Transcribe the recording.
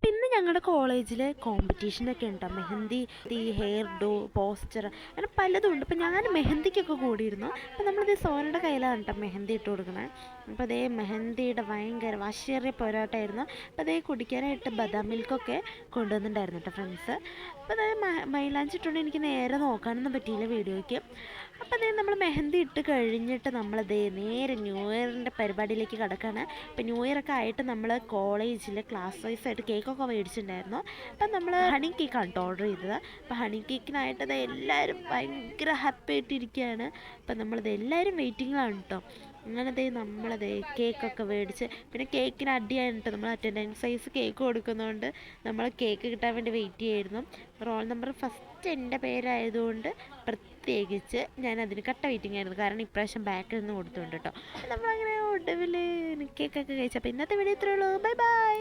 പിന്നെ ഞങ്ങളുടെ കോളേജിൽ കോമ്പറ്റീഷനൊക്കെ ഉണ്ട്. മെഹന്തി, ഹെയർ ഡോ, പോസ്റ്റർ, അങ്ങനെ പലതും ഉണ്ട്. അപ്പം ഞാൻ മെഹന്തിക്കൊക്കെ കൂടിയിരുന്നു. അപ്പം നമ്മളിത് സോനയുടെ കയ്യിലാണ് കേട്ടോ മെഹന്തി ഇട്ട് കൊടുക്കണേ. അപ്പോൾ അതേ മെഹന്തിയുടെ ഭയങ്കര വാശിയേറിയ പോരാട്ടമായിരുന്നു. അപ്പോൾ അതേ കുടിക്കാനായിട്ട് ബദാം മിൽക്കൊക്കെ കൊണ്ടുവന്നിട്ടുണ്ടായിരുന്നു കേട്ടോ ഫ്രണ്ട്സ്. അപ്പോൾ അതേ മൈലാഞ്ചി ഇട്ടുകൊണ്ട് എനിക്ക് നേരെ നോക്കാനൊന്നും പറ്റിയില്ല വീഡിയോയ്ക്ക്. അപ്പോൾ അതേ നമ്മൾ മെഹന്തി ഇട്ട് കഴിഞ്ഞിട്ട് നമ്മളതേ നേരെ ന്യൂ ഇയറിൻ്റെ പരിപാടിയിലേക്ക് കിടക്കുകയാണ്. ഇപ്പോൾ ന്യൂ ഇയർ ഒക്കെ ആയിട്ട് നമ്മൾ കോളേജിൽ ക്ലാസ് വൈസ് ആയിട്ട് കേക്കൊക്കെ മേടിച്ചിട്ടുണ്ടായിരുന്നു. അപ്പം നമ്മൾ ഹണി കേക്കാണ് കേട്ടോ ഓർഡർ ചെയ്തത്. അപ്പോൾ ഹണി കേക്കിനായിട്ട് അത് എല്ലാവരും ഭയങ്കര ഹാപ്പി ആയിട്ടിരിക്കുകയാണ്. അപ്പം നമ്മളത് എല്ലാവരും വെയിറ്റിങ്ങിലാണ് കേട്ടോ. അങ്ങനതേ നമ്മളതേ കേക്കൊക്കെ മേടിച്ച്, പിന്നെ കേക്കിന് അടിയാണ് കേട്ടോ. നമ്മൾ അറ്റൻഡൻസ് സൈസ് കേക്ക് കൊടുക്കുന്നതുകൊണ്ട് നമ്മൾ കേക്ക് കിട്ടാൻ വേണ്ടി വെയിറ്റ് ചെയ്യായിരുന്നു. റോൾ നമ്പർ ഫസ്റ്റ് എൻ്റെ പേരായതുകൊണ്ട് പ്രത്യേകിച്ച് ഞാൻ അതിന് കട്ട വെയിറ്റിംഗ് ആയിരുന്നു. കാരണം ഇപ്രാവശ്യം ബാക്കിൽ നിന്ന് കൊടുത്തുകൊണ്ട് കേട്ടോ. നമ്മളങ്ങനെ ഒടുവിൽ കേക്കൊക്കെ കഴിച്ചപ്പോൾ ഇന്നത്തെ വീഡിയോ ഇത്രയേ ഉള്ളൂ. Bye bye.